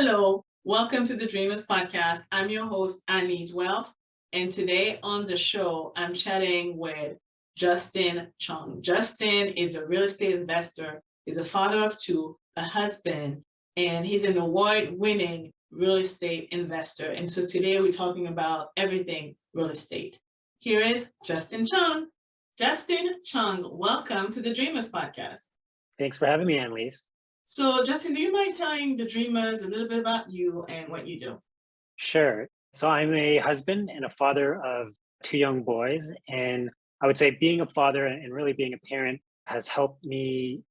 Hello, welcome to the Dreamers Podcast. I'm your host, Anne-Lyse Wealth, and today on the show, I'm chatting with Justin Chung. Justin is a real estate investor, is a father of two, a husband, and he's an award-winning real estate investor. And so today we're talking about everything real estate. Here is Justin Chung. Justin Chung, welcome to the Dreamers Podcast. Thanks for having me, Anne-Lyse. So, Justin, do you mind telling the Dreamers a little bit about you and what you do? Sure. So I'm a husband and a father of two young boys. And I would say being a father and really being a parent has helped me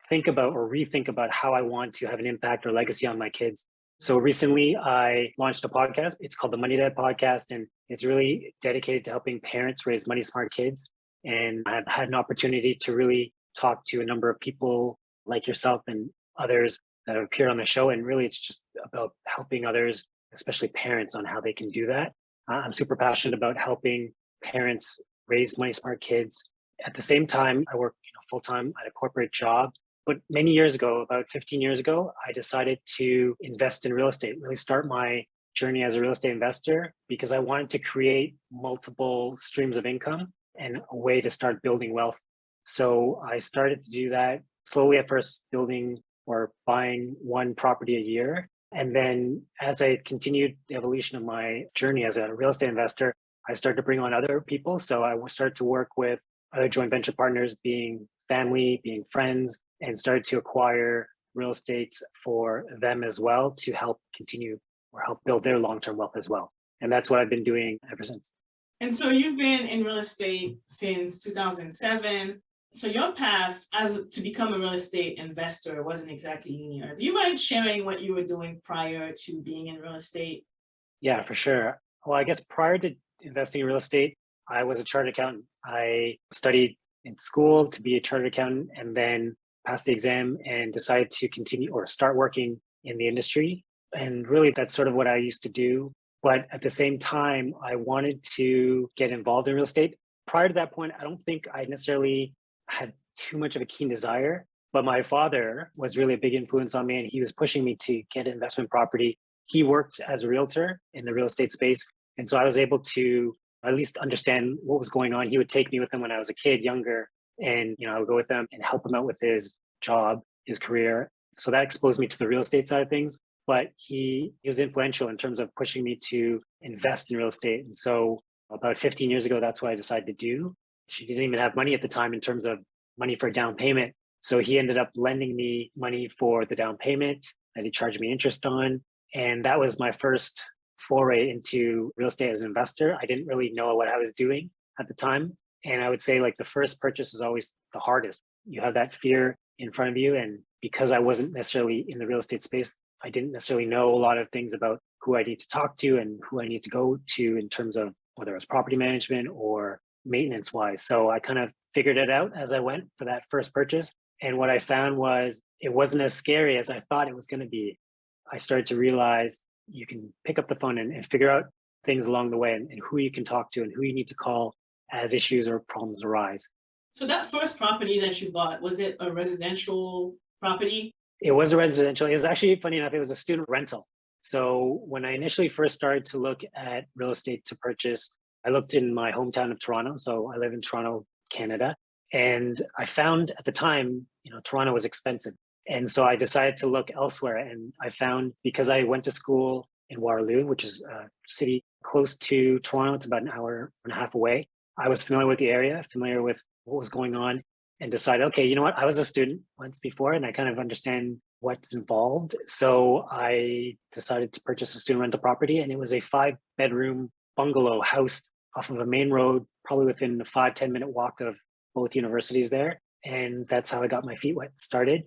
think about or rethink about how I want to have an impact or legacy on my kids. So recently I launched a podcast. It's called the Money Dad Podcast, and it's really dedicated to helping parents raise money smart kids. And I've had an opportunity to really talk to a number of people like yourself and others that have appeared on the show. And really, it's just about helping others, especially parents, on how they can do that. I'm super passionate about helping parents raise money smart kids. At the same time, I work full time at a corporate job. But many years ago, about 15 years ago, I decided to invest in real estate, really start my journey as a real estate investor because I wanted to create multiple streams of income and a way to start building wealth. So I started to do that slowly at first, building or buying one property a year. And then as I continued the evolution of my journey as a real estate investor, I started to bring on other people. So I started to work with other joint venture partners, being family, being friends, and started to acquire real estate for them as well to help continue or help build their long-term wealth as well. And that's what I've been doing ever since. And so you've been in real estate since 2007. So your path to become a real estate investor wasn't exactly linear. Do you mind sharing what you were doing prior to being in real estate? Yeah, for sure. Well, I guess prior to investing in real estate, I was a chartered accountant. I studied in school to be a chartered accountant and then passed the exam and decided to continue or start working in the industry. And really, that's sort of what I used to do. But at the same time, I wanted to get involved in real estate. Prior to that point, I don't think I necessarily had too much of a keen desire, but my father was really a big influence on me and he was pushing me to get investment property. He worked as a realtor in the real estate space. And so I was able to at least understand what was going on. He would take me with him when I was a kid, younger, and I would go with him and help him out with his job, his career. So that exposed me to the real estate side of things. But he was influential in terms of pushing me to invest in real estate. And so about 15 years ago, that's what I decided to do. She didn't even have money at the time in terms of money for a down payment. So he ended up lending me money for the down payment that he charged me interest on. And that was my first foray into real estate as an investor. I didn't really know what I was doing at the time. And I would say like the first purchase is always the hardest. You have that fear in front of you. And because I wasn't necessarily in the real estate space, I didn't necessarily know a lot of things about who I need to talk to and who I need to go to in terms of whether it was property management or maintenance wise. So I kind of figured it out as I went for that first purchase. And what I found was it wasn't as scary as I thought it was going to be. I started to realize you can pick up the phone and figure out things along the way and who you can talk to and who you need to call as issues or problems arise. So that first property that you bought, was it a residential property? It was a residential. It was actually, funny enough, it was a student rental. So when I initially first started to look at real estate to purchase, I looked in my hometown of Toronto. So I live in Toronto, Canada. And I found at the time, Toronto was expensive. And so I decided to look elsewhere. And I found, because I went to school in Waterloo, which is a city close to Toronto, it's about an hour and a half away. I was familiar with the area, familiar with what was going on, and decided, okay, you know what? I was a student once before, and I kind of understand what's involved. So I decided to purchase a student rental property, and it was a 5-bedroom bungalow house off of a main road, probably within a 5-10 minute walk of both universities there. And that's how I got my feet wet started.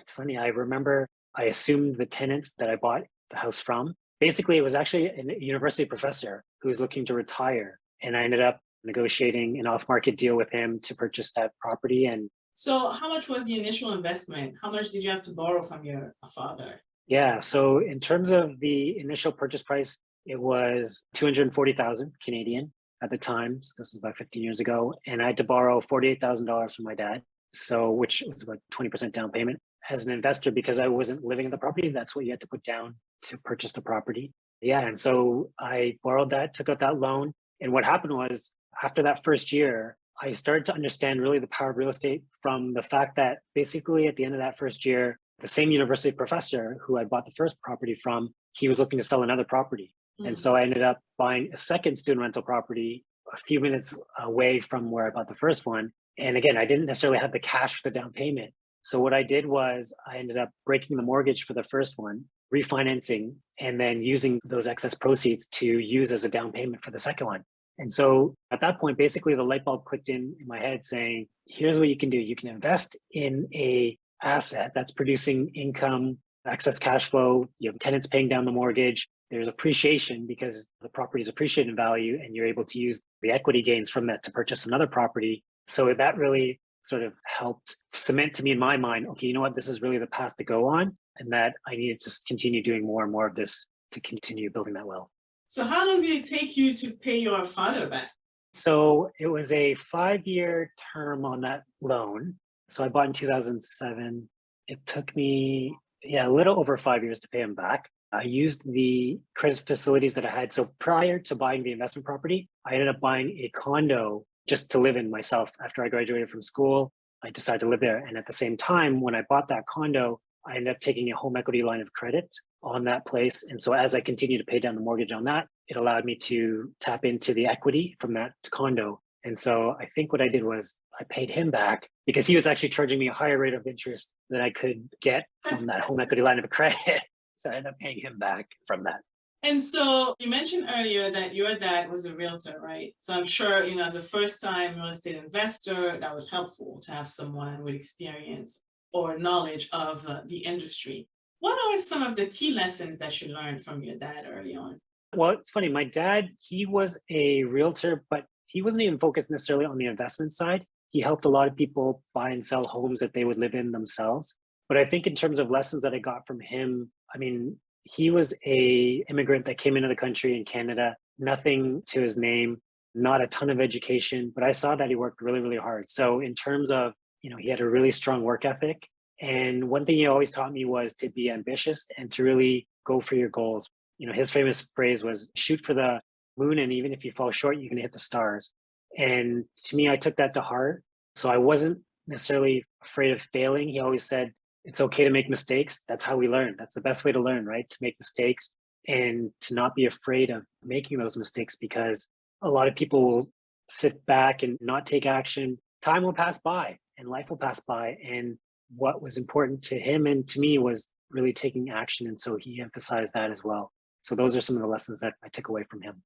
It's funny, I remember I assumed the tenants that I bought the house from. Basically, it was actually a university professor who was looking to retire. And I ended up negotiating an off-market deal with him to purchase that property. And so how much was the initial investment? How much did you have to borrow from your father? Yeah, so in terms of the initial purchase price, it was 240,000 Canadian at the time. So this is about 15 years ago. And I had to borrow $48,000 from my dad. So, which was about 20% down payment. as an investor because I wasn't living in the property. That's what you had to put down to purchase the property. Yeah. And so I borrowed that, took out that loan. And what happened was after that first year, I started to understand really the power of real estate from the fact that basically at the end of that first year, the same university professor who I bought the first property from, he was looking to sell another property. And so I ended up buying a second student rental property a few minutes away from where I bought the first one. And again, I didn't necessarily have the cash for the down payment. So what I did was I ended up breaking the mortgage for the first one, refinancing, and then using those excess proceeds to use as a down payment for the second one. And so at that point, basically the light bulb clicked in my head saying, here's what you can do. You can invest in a asset that's producing income, excess cash flow. You have tenants paying down the mortgage. There's appreciation because the property is appreciated in value and you're able to use the equity gains from that to purchase another property. So that really sort of helped cement to me in my mind, okay, you know what, this is really the path to go on, and that I needed to continue doing more and more of this to continue building that wealth. So how long did it take you to pay your father back? So it was a 5-year term on that loan. So I bought in 2007. It took me, a little over 5 years to pay him back. I used the credit facilities that I had. So prior to buying the investment property, I ended up buying a condo just to live in myself. After I graduated from school, I decided to live there. And at the same time, when I bought that condo, I ended up taking a home equity line of credit on that place. And so as I continued to pay down the mortgage on that, it allowed me to tap into the equity from that condo. And so I think what I did was I paid him back because he was actually charging me a higher rate of interest than I could get from that home equity line of credit. So I ended up paying him back from that. And so you mentioned earlier that your dad was a realtor, right? So I'm sure, as a first-time real estate investor, that was helpful to have someone with experience or knowledge of the industry. What are some of the key lessons that you learned from your dad early on? Well, it's funny. My dad, he was a realtor, but he wasn't even focused necessarily on the investment side. He helped a lot of people buy and sell homes that they would live in themselves. But I think in terms of lessons that I got from him, I mean, he was a immigrant that came into the country in Canada, nothing to his name, not a ton of education, but I saw that he worked really, really hard. So in terms of, he had a really strong work ethic. And one thing he always taught me was to be ambitious and to really go for your goals. His famous phrase was shoot for the moon, and even if you fall short, you can hit the stars. And to me, I took that to heart. So I wasn't necessarily afraid of failing. He always said, it's okay to make mistakes. That's how we learn. That's the best way to learn, right? To make mistakes and to not be afraid of making those mistakes, because a lot of people will sit back and not take action. Time will pass by and life will pass by. And what was important to him and to me was really taking action. And so he emphasized that as well. So those are some of the lessons that I took away from him.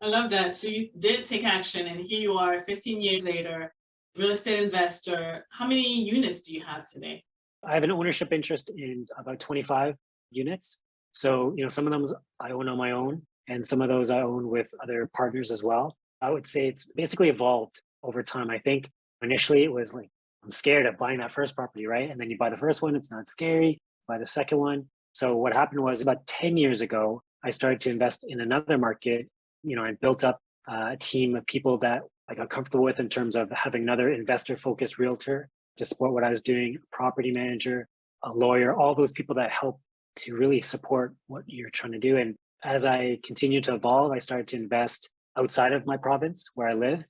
I love that. So you did take action, and here you are 15 years later, real estate investor. How many units do you have today? I have an ownership interest in about 25 units. So, some of them I own on my own, and some of those I own with other partners as well. I would say it's basically evolved over time. I think initially it was like, I'm scared of buying that first property, right? And then you buy the first one, it's not scary. Buy the second one. So what happened was about 10 years ago, I started to invest in another market, and built up a team of people that I got comfortable with in terms of having another investor-focused realtor to support what I was doing, a property manager, a lawyer, all those people that help to really support what you're trying to do. And as I continued to evolve, I started to invest outside of my province where I live.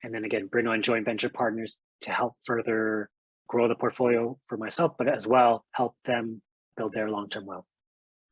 And then again, bring on joint venture partners to help further grow the portfolio for myself, but as well help them build their long-term wealth.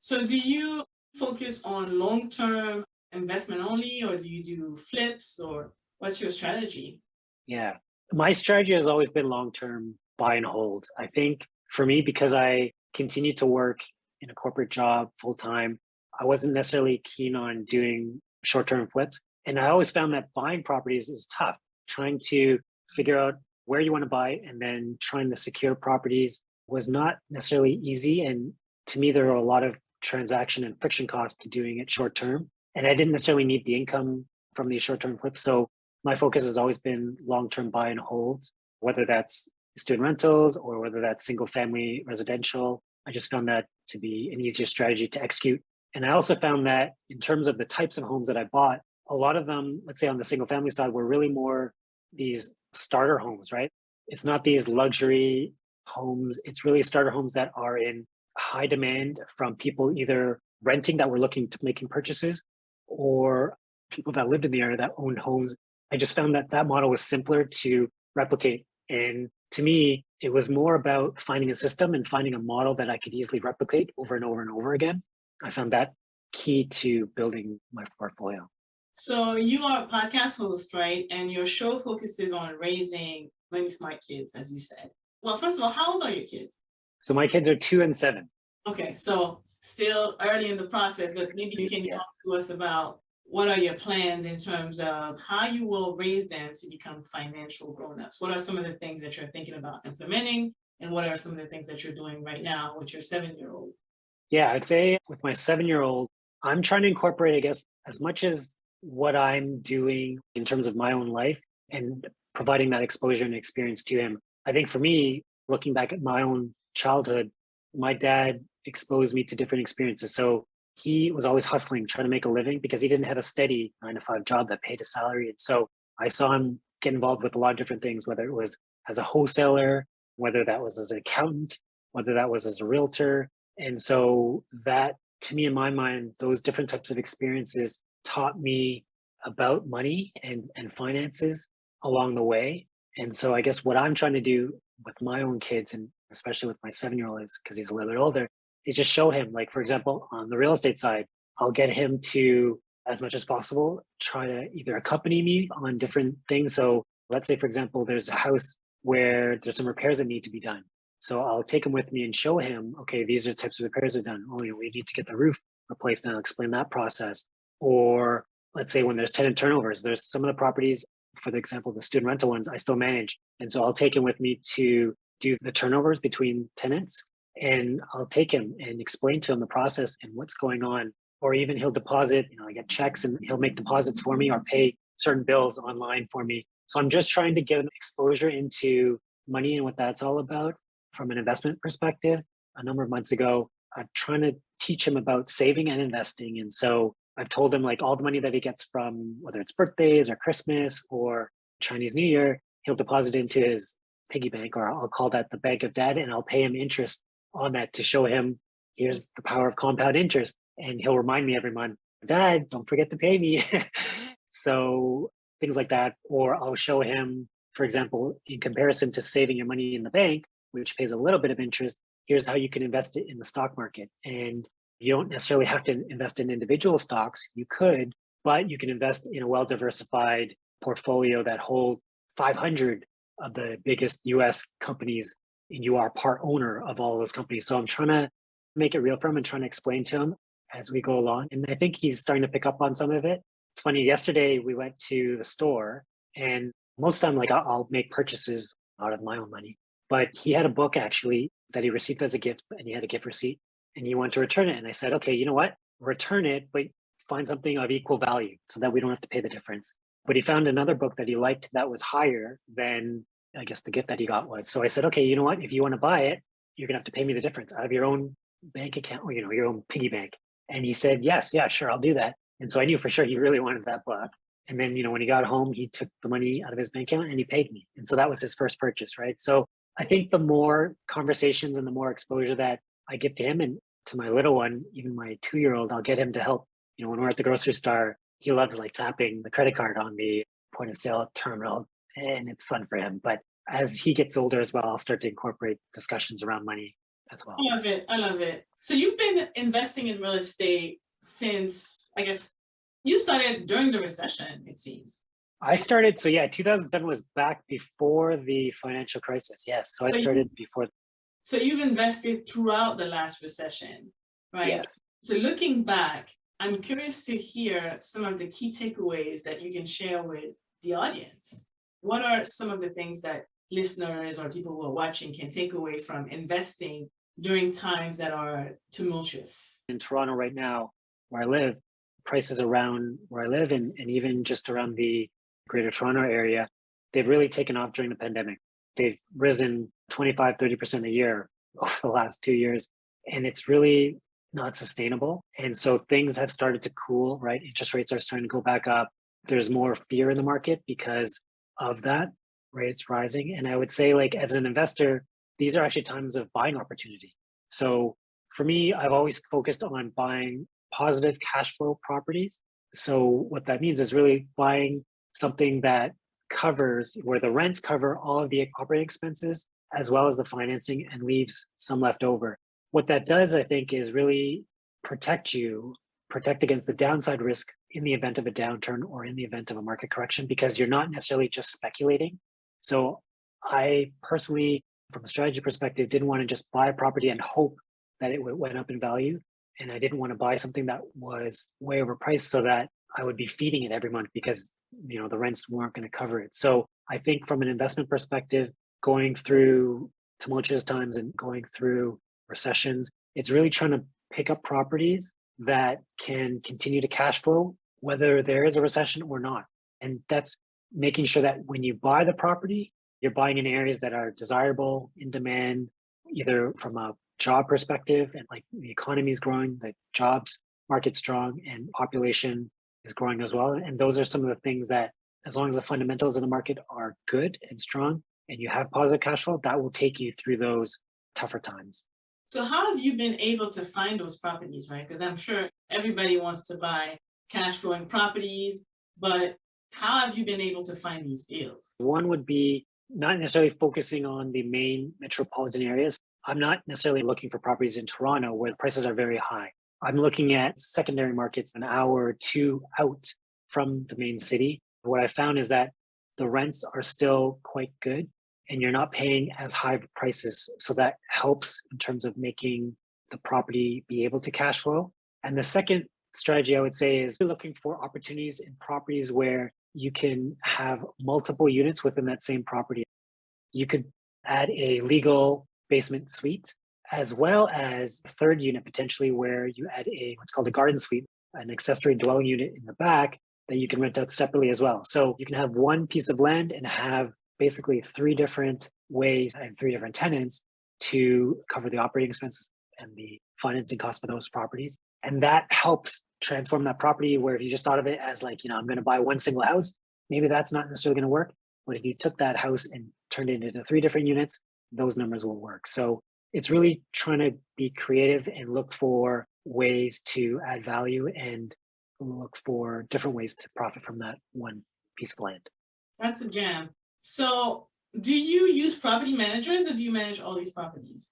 So do you focus on long-term investment only, or do you do flips, or what's your strategy? Yeah. My strategy has always been long-term buy and hold. I think for me, because I continued to work in a corporate job full-time, I wasn't necessarily keen on doing short-term flips. And I always found that buying properties is tough, trying to figure out where you want to buy and then trying to secure properties was not necessarily easy. And to me, there were a lot of transaction and friction costs to doing it short-term. And I didn't necessarily need the income from these short-term flips. So my focus has always been long-term buy and hold, whether that's student rentals or whether that's single family residential. I just found that to be an easier strategy to execute. And I also found that in terms of the types of homes that I bought, a lot of them, let's say on the single family side, were really more these starter homes, right? It's not these luxury homes. It's really starter homes that are in high demand from people either renting that were looking to making purchases or people that lived in the area that owned homes. I just found that that model was simpler to replicate. And to me, it was more about finding a system and finding a model that I could easily replicate over and over and over again. I found that key to building my portfolio. So you are a podcast host, right? And your show focuses on raising money smart kids, as you said. Well, first of all, how old are your kids? So my kids are 2 and 7. Okay, so still early in the process, but maybe you can talk to us about what are your plans in terms of how you will raise them to become financial grown-ups? What are some of the things that you're thinking about implementing? And what are some of the things that you're doing right now with your 7-year-old? Yeah, I'd say with my 7-year-old, I'm trying to incorporate, I guess, as much as what I'm doing in terms of my own life and providing that exposure and experience to him. I think for me, looking back at my own childhood, my dad exposed me to different experiences. So he was always hustling, trying to make a living because he didn't have a steady 9 to 5 job that paid a salary. And so I saw him get involved with a lot of different things, whether it was as a wholesaler, whether that was as an accountant, whether that was as a realtor. And so that, to me, in my mind, those different types of experiences taught me about money and finances along the way. And so I guess what I'm trying to do with my own kids, and especially with my 7-year-old, is because he's a little bit older, is just show him, like, for example, on the real estate side, I'll get him to, as much as possible, try to either accompany me on different things. So let's say, for example, there's a house where there's some repairs that need to be done. So I'll take him with me and show him, okay, these are the types of repairs are done. Oh, we need to get the roof replaced, and I'll explain that process. Or let's say when there's tenant turnovers, there's some of the properties, for the example, the student rental ones, I still manage. And so I'll take him with me to do the turnovers between tenants. And I'll take him and explain to him the process and what's going on. Or even he'll deposit, I get checks and he'll make deposits for me or pay certain bills online for me. So I'm just trying to get him exposure into money and what that's all about from an investment perspective. A number of months ago, I'm trying to teach him about saving and investing. And so I've told him, like, all the money that he gets from whether it's birthdays or Christmas or Chinese New Year, he'll deposit into his piggy bank, or I'll call that the bank of dad, and I'll pay him interest on that to show him here's the power of compound interest. And he'll remind me every month, Dad, don't forget to pay me. So things like that. Or I'll show him, for example, in comparison to saving your money in the bank, which pays a little bit of interest, here's how you can invest it in the stock market. And you don't necessarily have to invest in individual stocks. You could, but you can invest in a well-diversified portfolio that hold 500 of the biggest US companies, and you are part owner of all those companies. So I'm trying to make it real for him and trying to explain to him as we go along. And I think he's starting to pick up on some of it. It's funny, yesterday we went to the store, and most of the time, like, I'll make purchases out of my own money. But he had a book actually that he received as a gift, and he had a gift receipt, and he wanted to return it. And I said, okay, you know what? Return it, but find something of equal value so that we don't have to pay the difference. But he found another book that he liked that was higher than, I guess, the gift that he got was. So I said, okay, you know what? If you want to buy it, you're gonna have to pay me the difference out of your own bank account, or your own piggy bank. And he said, yes, yeah, sure, I'll do that. And so I knew for sure he really wanted that book. And then, when he got home, he took the money out of his bank account and he paid me. And so that was his first purchase, right? So I think the more conversations and the more exposure that I give to him and to my little one, even my 2-year-old, I'll get him to help. When we're at the grocery store, he loves, like, tapping the credit card on the point of sale terminal, and it's fun for him. But as he gets older as well, I'll start to incorporate discussions around money as well. I love it. I love it. So you've been investing in real estate since, I guess, you started during the recession, it seems. I started, so yeah, 2007 was back before the financial crisis. Yes. So I started before. So you've invested throughout the last recession, right? Yes. So looking back, I'm curious to hear some of the key takeaways that you can share with the audience. What are some of the things that listeners or people who are watching can take away from investing during times that are tumultuous? In Toronto right now, where I live, prices around where I live and even just around the Greater Toronto area, they've really taken off during the pandemic. They've risen 25, 30% a year over the last 2 years. And it's really not sustainable. And so things have started to cool, right? Interest rates are starting to go back up. There's more fear in the market because of that, rates rising. And I would say, like, as an investor, these are actually times of buying opportunity. So for me, I've always focused on buying positive cash flow properties. So what that means is really buying something that covers where the rents cover all of the operating expenses as well as the financing and leaves some left over. What that does, I think, is really protect you, protect against the downside risk in the event of a downturn or in the event of a market correction, because you're not necessarily just speculating. So I personally, from a strategy perspective, didn't want to just buy a property and hope that it went up in value. And I didn't want to buy something that was way overpriced so that I would be feeding it every month because the rents weren't going to cover it. So I think from an investment perspective, going through tumultuous times and going through recessions, it's really trying to pick up properties that can continue to cash flow, whether there is a recession or not. And that's making sure that when you buy the property, you're buying in areas that are desirable, in demand, either from a job perspective and like the economy is growing, the jobs market's strong, and population is growing as well. And those are some of the things that, as long as the fundamentals in the market are good and strong and you have positive cash flow, that will take you through those tougher times. So how have you been able to find those properties, right? Because I'm sure everybody wants to buy cash flowing properties, but how have you been able to find these deals? One would be not necessarily focusing on the main metropolitan areas. I'm not necessarily looking for properties in Toronto where the prices are very high. I'm looking at secondary markets an hour or two out from the main city. What I found is that the rents are still quite good and you're not paying as high prices. So that helps in terms of making the property be able to cash flow. And the second strategy I would say is looking for opportunities in properties where you can have multiple units within that same property. You could add a legal basement suite as well as a third unit potentially where you add a what's called a garden suite, an accessory dwelling unit in the back that you can rent out separately as well. So you can have one piece of land and have basically three different ways and three different tenants to cover the operating expenses and the financing costs for those properties. And that helps transform that property where if you just thought of it as like, I'm going to buy one single house, maybe that's not necessarily going to work. But if you took that house and turned it into three different units, those numbers will work. So it's really trying to be creative and look for ways to add value and look for different ways to profit from that one piece of land. That's a jam. So do you use property managers or do you manage all these properties?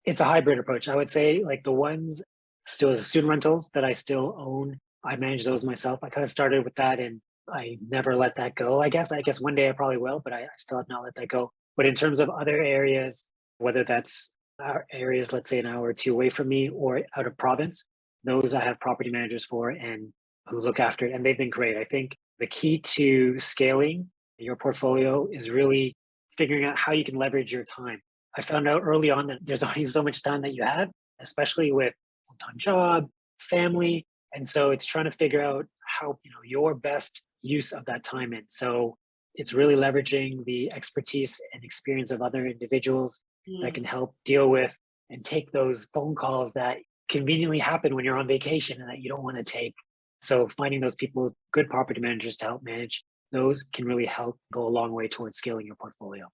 It's a hybrid approach. I would say like the ones still as student rentals that I still own, I manage those myself. I kind of started with that and I never let that go. I guess one day I probably will, but I still have not let that go. But in terms of other areas, whether that's areas, let's say an hour or two away from me or out of province, those I have property managers for and who look after it. And they've been great. I think the key to scaling your portfolio is really figuring out how you can leverage your time. I found out early on that there's only so much time that you have, especially with full-time job, family. And so it's trying to figure out how, your best use of that time in. So it's really leveraging the expertise and experience of other individuals that can help deal with and take those phone calls that conveniently happen when you're on vacation and that you don't want to take. So finding those people, good property managers to help manage those can really help go a long way towards scaling your portfolio.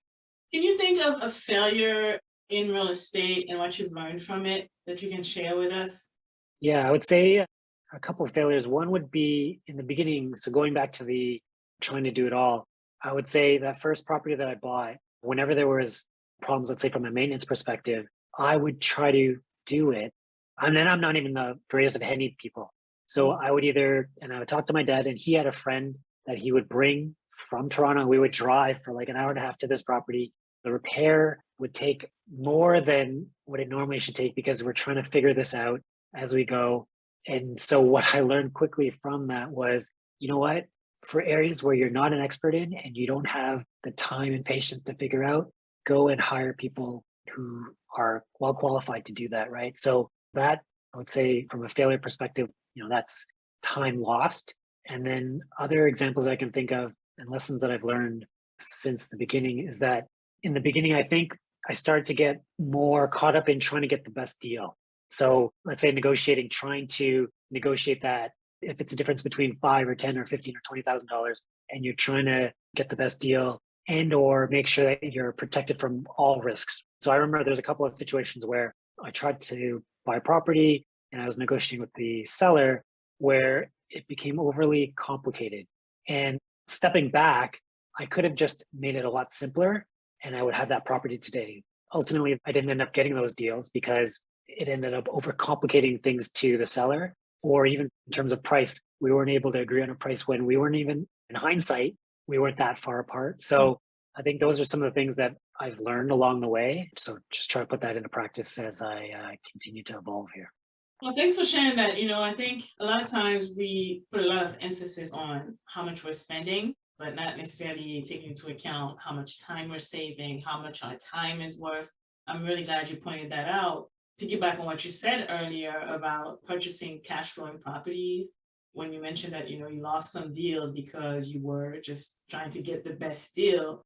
Can you think of a failure in real estate and what you've learned from it that you can share with us? Yeah, I would say a couple of failures. One would be in the beginning. So going back to the trying to do it all, I would say that first property that I bought, whenever there was problems, let's say from a maintenance perspective, I would try to do it. And then I'm not even the greatest of handy people. So I would I would talk to my dad and he had a friend that he would bring from Toronto. We would drive for like an hour and a half to this property. The repair would take more than what it normally should take because we're trying to figure this out as we go. And so what I learned quickly from that was, you know what, for areas where you're not an expert in and you don't have the time and patience to figure out, go and hire people who are well qualified to do that, right? So that I would say from a failure perspective, that's time lost. And then other examples I can think of and lessons that I've learned since the beginning is that in the beginning, I think I started to get more caught up in trying to get the best deal. So let's say trying to negotiate that if it's a difference between $5 or 10 or 15 or $20,000 and you're trying to get the best deal and or make sure that you're protected from all risks. So I remember there's a couple of situations where I tried to buy property and I was negotiating with the seller where it became overly complicated. And stepping back, I could have just made it a lot simpler and I would have that property today. Ultimately, I didn't end up getting those deals because it ended up overcomplicating things to the seller, or even in terms of price, we weren't able to agree on a price when we weren't even, in hindsight, we weren't that far apart. So I think those are some of the things that I've learned along the way. So just try to put that into practice as I continue to evolve here. Well, thanks for sharing that. I think a lot of times we put a lot of emphasis on how much we're spending, but not necessarily taking into account how much time we're saving, how much our time is worth. I'm really glad you pointed that out. Piggyback on what you said earlier about purchasing cash flowing properties, when you mentioned that you lost some deals because you were just trying to get the best deal.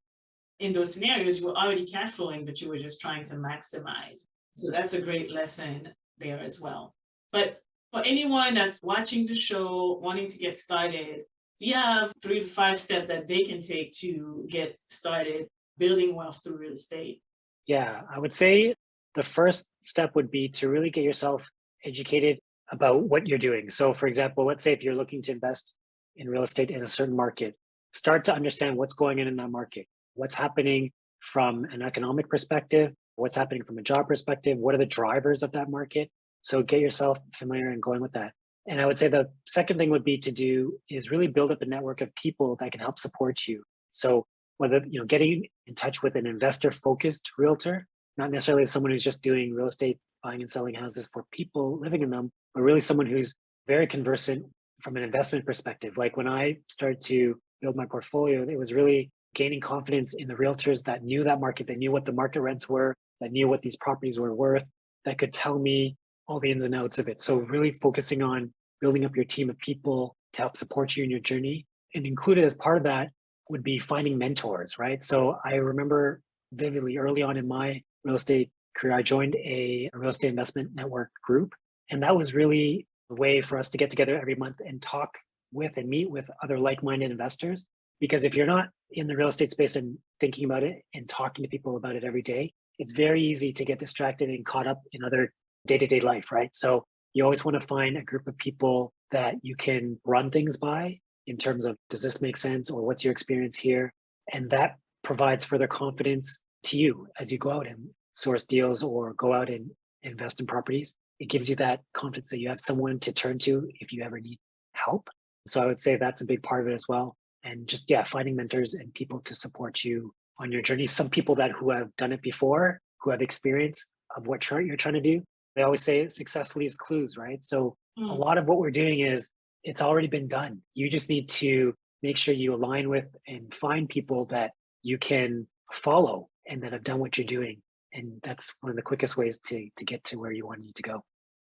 In those scenarios, you were already cash flowing, but you were just trying to maximize. So that's a great lesson there as well. But for anyone that's watching the show, wanting to get started, do you have 3 to 5 steps that they can take to get started building wealth through real estate? Yeah, I would say the first step would be to really get yourself educated about what you're doing. So, for example, let's say if you're looking to invest in real estate in a certain market, start to understand what's going on in that market, what's happening from an economic perspective, what's happening from a job perspective, what are the drivers of that market. So, get yourself familiar and going with that. And I would say the second thing would be to do is really build up a network of people that can help support you. So, whether getting in touch with an investor focused realtor, not necessarily someone who's just doing real estate buying and selling houses for people living in them, but really someone who's very conversant from an investment perspective. Like when I started to build my portfolio, it was really gaining confidence in the realtors that knew that market, that knew what the market rents were, that knew what these properties were worth, that could tell me all the ins and outs of it. So really focusing on building up your team of people to help support you in your journey. And included as part of that would be finding mentors, right? So I remember vividly early on in my real estate career, I joined a real estate investment network group. And that was really a way for us to get together every month and talk with and meet with other like-minded investors. Because if you're not in the real estate space and thinking about it and talking to people about it every day, it's very easy to get distracted and caught up in other day-to-day life, right? So you always want to find a group of people that you can run things by in terms of, does this make sense, or what's your experience here? And that provides further confidence to you as you go out and source deals or go out and invest in properties. It gives you that confidence that you have someone to turn to if you ever need help. So I would say that's a big part of it as well. And just, yeah, finding mentors and people to support you on your journey. Some people who have done it before, who have experience of what you're trying to do. They always say success leaves clues, right? So a lot of what we're doing is it's already been done. You just need to make sure you align with and find people that you can follow and that have done what you're doing. And that's one of the quickest ways to get to where you want to go.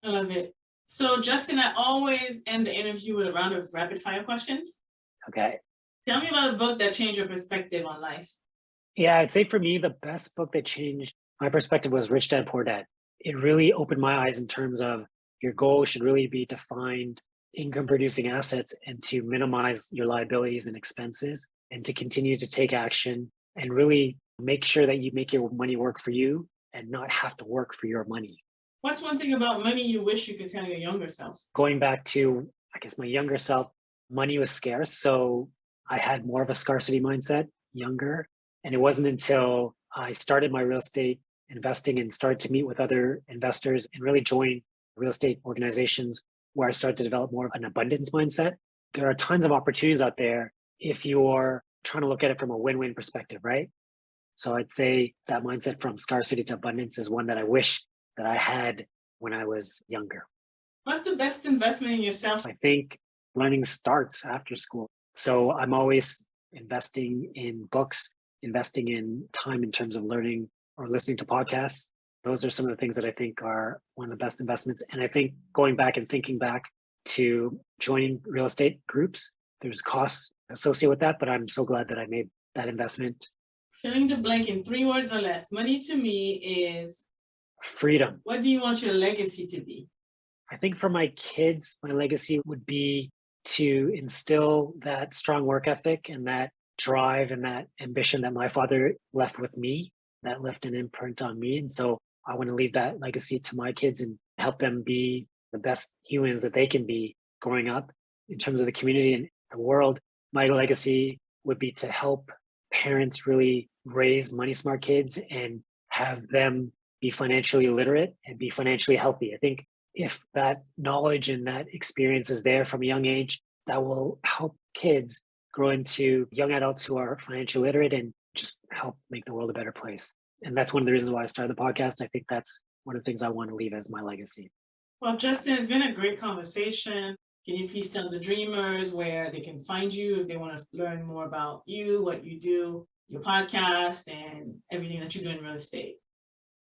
I love it. So, Justin, I always end the interview with a round of rapid fire questions. Okay. Tell me about a book that changed your perspective on life. Yeah, I'd say for me, the best book that changed my perspective was Rich Dad Poor Dad. It really opened my eyes in terms of your goal should really be to find income producing assets and to minimize your liabilities and expenses and to continue to take action and really make sure that you make your money work for you and not have to work for your money. What's one thing about money you wish you could tell your younger self? Going back to, I guess, my younger self, money was scarce. So I had more of a scarcity mindset younger. And it wasn't until I started my real estate investing and started to meet with other investors and really join real estate organizations where I started to develop more of an abundance mindset. There are tons of opportunities out there if you're trying to look at it from a win-win perspective, right? So I'd say that mindset from scarcity to abundance is one that I wish that I had when I was younger. What's the best investment in yourself? I think learning starts after school. So I'm always investing in books, investing in time in terms of learning or listening to podcasts. Those are some of the things that I think are one of the best investments. And I think going back and thinking back to joining real estate groups, there's costs associated with that, but I'm so glad that I made that investment. Filling the blank in 3 words or less. Money to me is freedom. What do you want your legacy to be? I think for my kids, my legacy would be to instill that strong work ethic and that drive and that ambition that my father left with me. that left an imprint on me. And so I want to leave that legacy to my kids and help them be the best humans that they can be growing up. In terms of the community and the world, my legacy would be to help parents really raise money smart kids and have them be financially literate and be financially healthy. I think if that knowledge and that experience is there from a young age, that will help kids grow into young adults who are financially literate and just help make the world a better place. And that's one of the reasons why I started the podcast. I think that's one of the things I want to leave as my legacy. Well, Justin, it's been a great conversation. Can you please tell the dreamers where they can find you if they want to learn more about you, what you do, your podcast, and everything that you do in real estate?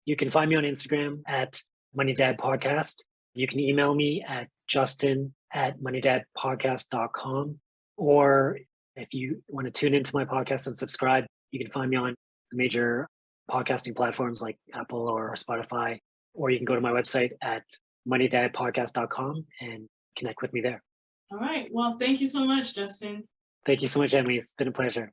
You can find me on Instagram at Money Dad Podcast. You can email me at justin@moneydadpodcast.com. Or if you want to tune into my podcast and subscribe, you can find me on major podcasting platforms like Apple or Spotify, or you can go to my website at moneydadpodcast.com and connect with me there. All right. Well, thank you so much, Justin. Thank you so much, Anne-Lyse. It's been a pleasure.